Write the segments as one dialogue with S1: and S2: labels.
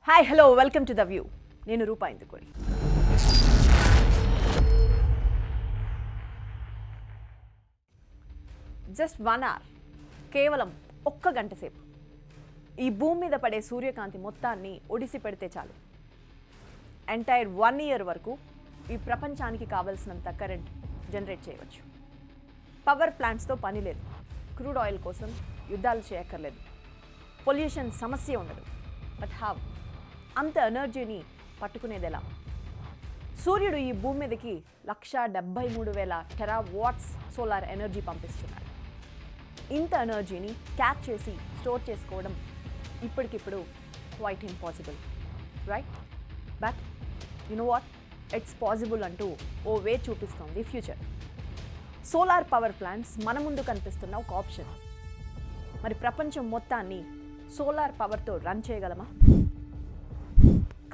S1: Hi hello welcome to the view. నేను రూపా Indukuri. Just 1 hour, కేవలం ఒక్క గంట సేపు ఈ భూమి మీద పడే సూర్యకాంతి మొత్తాన్ని ఒడిసి పెడితే చాలు ఎంటైర్ 1 year వరకు ఈ ప్రపంచానికి కావలసినంత కరెంట్ జనరేట్ చేయవచ్చు. పవర్ ప్లాంట్స్తో పని లేదు, క్రూడ్ ఆయిల్ కోసం యుద్ధాలు చేయక్కర్లేదు, పొల్యూషన్ సమస్య ఉండదు. But how? అంత ఎనర్జీని పట్టుకునేది ఎలా? సూర్యుడు ఈ భూమి మీదకి 173,000 టెరావాట్స్ సోలార్ ఎనర్జీ పంపిస్తున్నాడు. ఇంత ఎనర్జీని క్యాచ్ చేసి స్టోర్ చేసుకోవడం ఇప్పటికిప్పుడు quite impossible, right? But you know what, it's possible అంటూ ఓ వే చూపిస్తోంది ఫ్యూచర్. సోలార్ పవర్ ప్లాంట్స్ మన ముందు కనిపిస్తున్న ఒక ఆప్షన్. మరి ప్రపంచం మొత్తాన్ని సోలార్ పవర్తో రన్ చేయగలమా?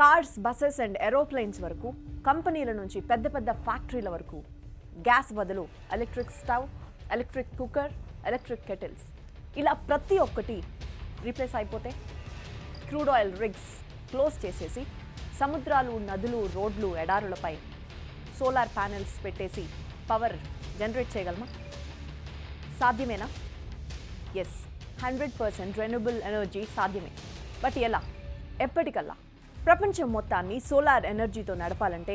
S1: కార్స్, బస్సెస్ అండ్ ఏరోప్లేన్స్ వరకు, కంపెనీల నుంచి పెద్ద పెద్ద ఫ్యాక్టరీల వరకు గ్యాస్ బదులు electric stove, electric cooker, electric kettles, ఇలా ప్రతి ఒక్కటి రీప్లేస్ అయిపోతే, క్రూడ్ ఆయిల్ రిగ్స్ క్లోజ్ చేసేసి సముద్రాలు, నదులు, రోడ్లు, ఎడారులపై సోలార్ ప్యానెల్స్ పెట్టేసి పవర్ జనరేట్ చేయగలమా? సాధ్యమేనా? ఎస్, 100% రెన్యూబుల్ ఎనర్జీ సాధ్యమే. బట్ ఎలా? ఎప్పటికల్లా? ప్రపంచం మొత్తాన్ని సోలార్ ఎనర్జీతో నడపాలంటే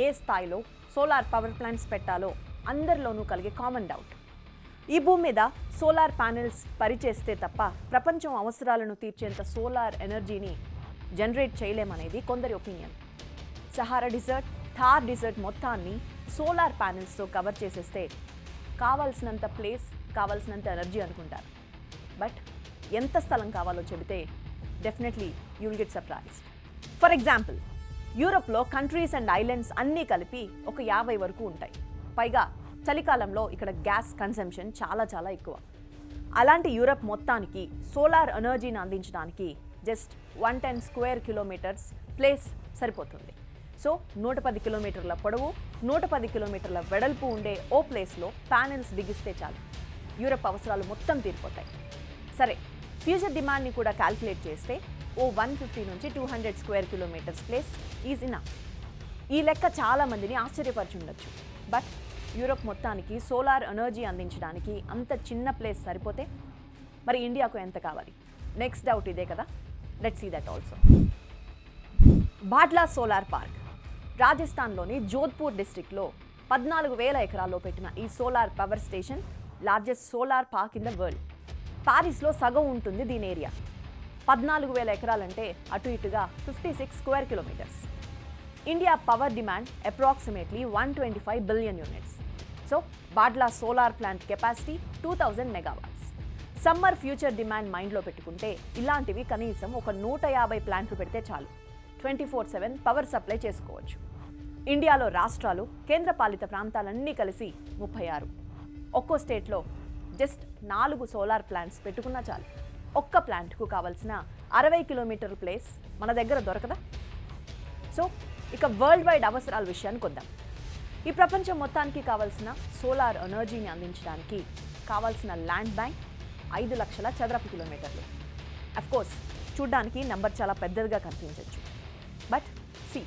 S1: ఏ స్థాయిలో సోలార్ పవర్ ప్లాంట్స్ పెట్టాలో అందరిలోనూ కలిగే కామన్ డౌట్. ఈ భూమి మీద సోలార్ ప్యానెల్స్ పనిచేస్తే తప్ప ప్రపంచం అవసరాలను తీర్చేంత సోలార్ ఎనర్జీని జనరేట్ చేయలేమనేది కొందరి opinion. Sahara desert, Thar desert మొత్తాన్ని సోలార్ ప్యానెల్స్తో కవర్ చేసేస్తే కావాల్సినంత ప్లేస్, కావాల్సినంత ఎనర్జీ అనుకుంటారు. బట్ ఎంత స్థలం కావాలో చెబితే definitely you will get surprised. For example, యూరోప్లో కంట్రీస్ అండ్ ఐలాండ్స్ అన్నీ కలిపి ఒక 50 వరకు ఉంటాయి. పైగా చలికాలంలో ఇక్కడ గ్యాస్ కన్సంప్షన్ చాలా ఎక్కువ. అలాంటి యూరప్ మొత్తానికి సోలార్ ఎనర్జీని అందించడానికి జస్ట్ 110 square kilometers ప్లేస్ సరిపోతుంది. సో 110 కిలోమీటర్ల పొడవు, 110 కిలోమీటర్ల వెడల్పు ఉండే ఓ ప్లేస్లో ప్యానెల్స్ బిగిస్తే చాలు యూరప్ అవసరాలు మొత్తం తీరిపోతాయి. సరే, ఫ్యూచర్ డిమాండ్ని కూడా క్యాల్కులేట్ చేస్తే ఓ 150 నుంచి 200 square kilometers place is enough. ఈ లెక్క చాలా మందిని ఆశ్చర్యపరచుండొచ్చు. బట్ యూరప్ మొత్తానికి సోలార్ ఎనర్జీ అందించడానికి అంత చిన్న ప్లేస్ సరిపోతే మరి ఇండియాకు ఎంత కావాలి? నెక్స్ట్ డౌట్ ఇదే కదా. Let's see that also. Bhadla solar park రాజస్థాన్లోని జోధ్పూర్ డిస్ట్రిక్ట్లో 14,000 ఎకరాల్లో పెట్టిన ఈ solar power station largest solar park in the world. పారిస్లో సగం ఉంటుంది దీని ఏరియా. 14,000 ఎకరాలంటే అటు ఇటుగా 56 square kilometers. India power demand approximately 125 billion units. So Bhadla solar plant capacity 2000 megawatts. Summer future demand మైండ్లో పెట్టుకుంటే ఇలాంటివి కనీసం ఒక 150 ప్లాంట్లు పెడితే చాలు 24/7 పవర్ సప్లై చేసుకోవచ్చు. ఇండియాలో రాష్ట్రాలు, కేంద్రపాలిత ప్రాంతాలన్నీ కలిసి 36. ఒక్కో స్టేట్లో జస్ట్ 4 సోలార్ ప్లాంట్స్ పెట్టుకున్నా చాలు. ఒక్క ప్లాంట్కు కావాల్సిన 60 కిలోమీటర్ ప్లేస్ మన దగ్గర దొరకదా? సో ఇక వరల్డ్ వైడ్ అవసరాల విషయానికి వద్దాం. ఈ ప్రపంచం మొత్తానికి కావాల్సిన సోలార్ ఎనర్జీని అందించడానికి కావాల్సిన ల్యాండ్ బ్యాంక్ 5 లక్షల చదరపు కిలోమీటర్లు. అఫ్కోర్స్ చూడ్డానికి నంబర్ చాలా పెద్దదిగా కనిపించవచ్చు. బట్ సి,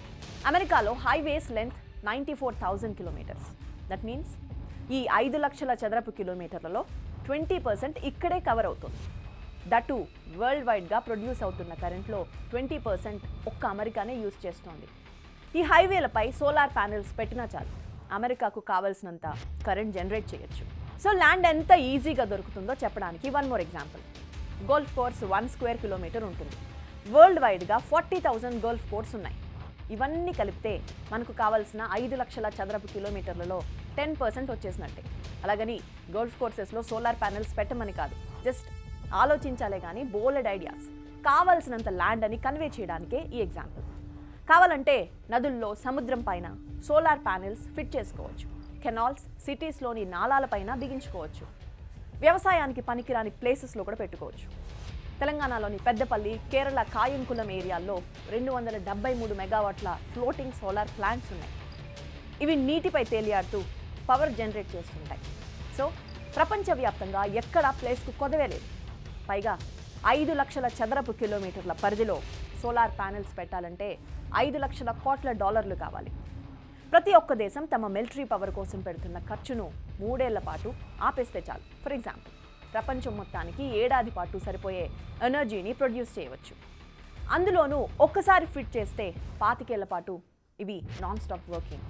S1: అమెరికాలో highways length 94,000 kilometers. That means ఈ 5 లక్షల చదరపు కిలోమీటర్లలో 20% ఇక్కడే కవర్ అవుతుంది. దట్ వరల్డ్ వైడ్గా ప్రొడ్యూస్ అవుతున్న కరెంట్లో 20% ఒక్క అమెరికానే యూజ్ చేస్తోంది. ఈ హైవేలపై సోలార్ ప్యానెల్స్ పెట్టినా చాలు అమెరికాకు కావాల్సినంత కరెంట్ జనరేట్ చేయొచ్చు. సో ల్యాండ్ ఎంత ఈజీగా దొరుకుతుందో చెప్పడానికి 1 more example. Golf course 1 square kilometer ఉంటుంది. వరల్డ్ వైడ్గా 40,000 గోల్ఫ్ కోర్స్ ఉన్నాయి. ఇవన్నీ కలిపితే మనకు కావాల్సిన 5 లక్షల చదరపు కిలోమీటర్లలో 10% వచ్చేసినట్టే. అలాగని గోల్ఫ్ కోర్సెస్లో సోలార్ ప్యానెల్స్ పెట్టమని కాదు, జస్ట్ ఆలోచించాలే కానీ బోలెడ్ ఐడియాస్. కావాల్సినంత ల్యాండ్ అని కన్వే చేయడానికే ఈ ఎగ్జాంపుల్. కావాలంటే నదుల్లో, సముద్రం పైన సోలార్ ప్యానెల్స్ ఫిట్ చేసుకోవచ్చు. కెనాల్స్, సిటీస్లోని నాలాలపైన బిగించుకోవచ్చు. వ్యవసాయానికి పనికిరాని ప్లేసెస్లో కూడా పెట్టుకోవచ్చు. తెలంగాణలోని పెద్దపల్లి, కేరళ కాయంకులం ఏరియాల్లో 273 మెగావాట్ల ఫ్లోటింగ్ సోలార్ ప్లాంట్స్ ఉన్నాయి. ఇవి నీటిపై తేలియాడుతూ పవర్ జనరేట్ చేస్తుంటాయి. సో ప్రపంచవ్యాప్తంగా ఎక్కడా ప్లేస్కు కొదవే లేదు. పైగా 5 లక్షల చదరపు కిలోమీటర్ల పరిధిలో సోలార్ ప్యానెల్స్ పెట్టాలంటే 5 లక్షల కోట్ల డాలర్లు కావాలి. ప్రతి ఒక్క దేశం తమ మిలిటరీ పవర్ కోసం పెడుతున్న ఖర్చును 3 ఏళ్ల పాటు ఆపేస్తే చాలు. ఫర్ ఎగ్జాంపుల్, ప్రపంచం మొత్తానికి ఏడాది పాటు సరిపోయే ఎనర్జీని ప్రొడ్యూస్ చేయవచ్చు. అందులోనూ ఒక్కసారి ఫిట్ చేస్తే 25 ఏళ్ల పాటు ఇవి నాన్ స్టాప్ వర్కింగ్.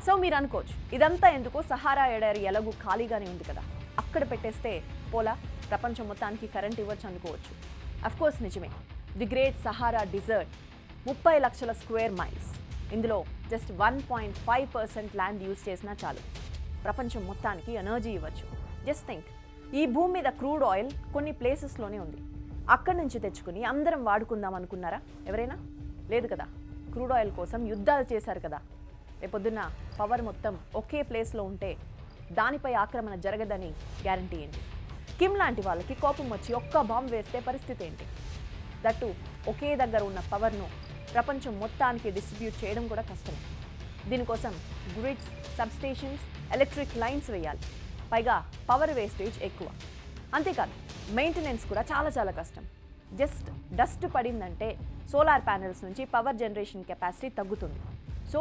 S1: సో మీరు అనుకోవచ్చు, ఇదంతా ఎందుకు, సహారా ఎడారి ఎలాగూ ఖాళీగానే ఉంది కదా, అక్కడ పెట్టేస్తే పోలా ప్రపంచం మొత్తానికి కరెంట్ ఇవ్వచ్చు అనుకోవచ్చు. అఫ్కోర్స్ నిజమే. ది గ్రేట్ సహారా డిజర్ట్ 30 లక్షల స్క్వేర్ మైల్స్. ఇందులో జస్ట్ 1.5% ల్యాండ్ యూజ్ చేసినా చాలు ప్రపంచం మొత్తానికి ఎనర్జీ ఇవ్వచ్చు. జస్ట్ థింక్, ఈ భూమి మీద క్రూడ్ ఆయిల్ కొన్ని ప్లేసెస్లోనే ఉంది. అక్కడి నుంచి తెచ్చుకుని అందరం వాడుకుందాం అనుకున్నారా ఎవరైనా? లేదు కదా. క్రూడ్ ఆయిల్ కోసం యుద్ధాలు చేశారు కదా. రేపొద్దున్న పవర్ మొత్తం ఒకే ప్లేస్లో ఉంటే దానిపై ఆక్రమణ జరగదని గ్యారంటీ ఏంటి? కిమ్ లాంటి వాళ్ళకి కోపం వచ్చి ఒక్క బాంబు వేస్తే పరిస్థితి ఏంటి? దట్టు ఒకే దగ్గర ఉన్న పవర్ను ప్రపంచం మొత్తానికి డిస్ట్రిబ్యూట్ చేయడం కూడా కష్టమే. దీనికోసం గ్రిడ్స్, సబ్స్టేషన్స్, ఎలక్ట్రిక్ లైన్స్ వేయాలి. పైగా పవర్ వేస్టేజ్ ఎక్కువ. అంతేకాదు, మెయింటెనెన్స్ కూడా చాలా కష్టం. జస్ట్ డస్ట్ పడిందంటే సోలార్ ప్యానెల్స్ నుంచి పవర్ జనరేషన్ కెపాసిటీ తగ్గుతుంది. సో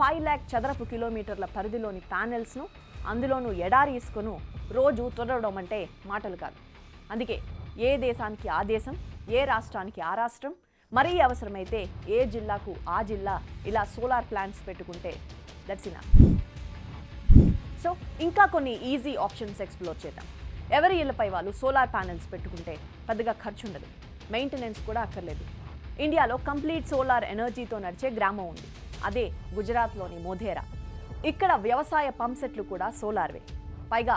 S1: 5 lakh చదరపు కిలోమీటర్ల పరిధిలోని ప్యానెల్స్ను, అందులోనూ ఎడారి ఇసుకను రోజు తొడవడం అంటే మాటలు కాదు. అందుకే ఏ దేశానికి ఆ దేశం, ఏ రాష్ట్రానికి ఆ రాష్ట్రం, మరీ అవసరమైతే ఏ జిల్లాకు ఆ జిల్లా ఇలా సోలార్ ప్లాంట్స్ పెట్టుకుంటే దట్స్ ఇనఫ్. సో ఇంకా కొన్ని ఈజీ ఆప్షన్స్ ఎక్స్ప్లోర్ చేద్దాం. ఎవరి ఇళ్లపై వాళ్ళు సోలార్ ప్యానెల్స్ పెట్టుకుంటే పెద్దగా ఖర్చు ఉండదు, మెయింటెనెన్స్ కూడా అక్కర్లేదు. ఇండియాలో కంప్లీట్ సోలార్ ఎనర్జీతో నడిచే గ్రామం ఉంది. అదే గుజరాత్లోని మోధేరా. ఇక్కడ వ్యవసాయ పంప్సెట్లు కూడా సోలార్వే. పైగా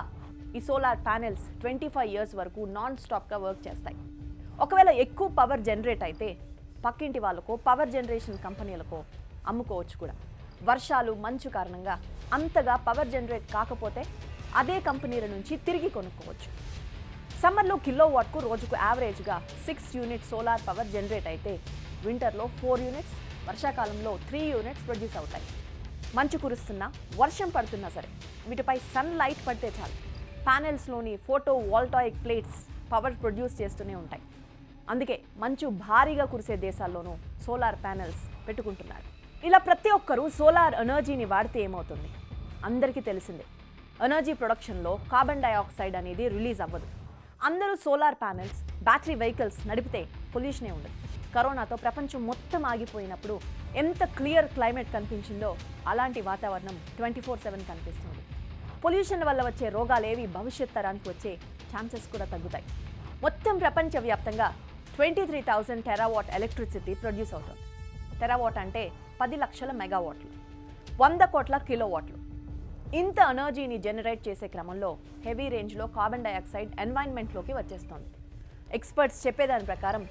S1: ఈ సోలార్ ప్యానెల్స్ 25 years వరకు నాన్ స్టాప్గా వర్క్ చేస్తాయి. ఒకవేళ ఎక్కువ పవర్ జనరేట్ అయితే పక్కింటి వాళ్ళకో పవర్ జనరేషన్ కంపెనీలకో అమ్ముకోవచ్చు కూడా. వర్షాలు, మంచు కారణంగా అంతగా పవర్ జనరేట్ కాకపోతే అదే కంపెనీల నుంచి తిరిగి కొనుక్కోవచ్చు. సమ్మర్లో కిలోవాట్కు రోజుకు యావరేజ్గా 6 యూనిట్స్ సోలార్ పవర్ జనరేట్ అయితే వింటర్లో 4 యూనిట్స్, వర్షాకాలంలో 3 యూనిట్స్ ప్రొడ్యూస్ అవుతాయి. మంచు కురుస్తున్నా, వర్షం పడుతున్నా సరే వీటిపై సన్ లైట్ పడితే చాలు ప్యానెల్స్లోని ఫోటోవాల్టాయిక్ ప్లేట్స్ పవర్ ప్రొడ్యూస్ చేస్తూనే ఉంటాయి. అందుకే మంచు భారీగా కురిసే దేశాల్లోనూ సోలార్ ప్యానెల్స్ పెట్టుకుంటున్నారు. ఇలా ప్రతి ఒక్కరూ సోలార్ ఎనర్జీని వాడితే ఏమవుతుంది? అందరికీ తెలిసిందే, ఎనర్జీ ప్రొడక్షన్లో కార్బన్ డైఆక్సైడ్ అనేది రిలీజ్ అవ్వదు. అందరూ సోలార్ ప్యానెల్స్, బ్యాటరీ వెహికల్స్ నడిపితే పొల్యూషనే ఉండదు. కరోనాతో ప్రపంచం మొత్తం ఆగిపోయినప్పుడు ఎంత క్లియర్ క్లైమేట్ కనిపించిందో అలాంటి వాతావరణం 24/7 కనిపిస్తుంది. పొల్యూషన్ వల్ల వచ్చే రోగాలేవి భవిష్యత్ తరానికి వచ్చే ఛాన్సెస్ కూడా తగ్గుతాయి. మొత్తం ప్రపంచవ్యాప్తంగా 23,000 టెరావాట్ ఎలక్ట్రిసిటీ ప్రొడ్యూస్ అవుతుంది. టెరావాట్ అంటే 10 లక్షల మెగావాట్లు, 100 కోట్ల కిలోవాట్లు. ఇంత ఎనర్జీని జనరేట్ చేసే క్రమంలో హెవీ రేంజ్లో కార్బన్ డైఆక్సైడ్ ఎన్వైరన్మెంట్లోకి వచ్చేస్తోంది. ఎక్స్పర్ట్స్ చెప్పేదాని ప్రకారం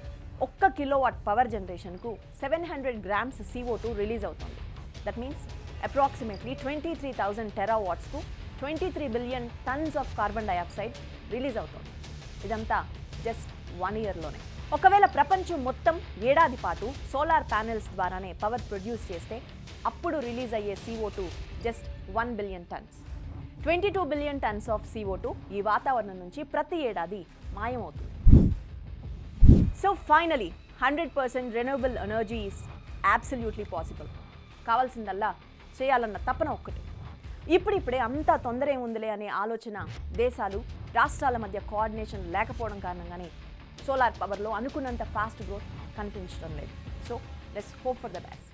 S1: 1 కిలోవాట్ పవర్ జనరేషన్కు 700 grams CO2 రిలీజ్ అవుతుంది. దట్ మీన్స్ అప్రాక్సిమేట్లీ 23,000 టెరావాట్స్కు 23 billion tons of carbon dioxide release అవుతుంది. ఇదంతా జస్ట్ 1 yearలోనే. ఒకవేళ ప్రపంచం మొత్తం ఏడాది పాటు సోలార్ ప్యానెల్స్ ద్వారానే పవర్ ప్రొడ్యూస్ చేస్తే అప్పుడు రిలీజ్ అయ్యే CO2 just 1 billion tons. 22 billion tons of CO2 ఈ వాతావరణం నుంచి ప్రతి ఏడాది మాయమవుతుంది. So finally 100% renewable energy is absolutely possible. కావాల్సిందల్లా చేయాలన్న తపన ఒక్కటి. ఇప్పుడిప్పుడే అంతా తొందర ఏముందిలే అనే ఆలోచన దేశాలు, రాష్ట్రాల మధ్య కోఆర్డినేషన్ లేకపోవడం కారణంగానే సోలార్ పవర్లో అనుకున్నంత ఫాస్ట్ గ్రోత్ కనిపించడం లేదు. So let's hope for the best.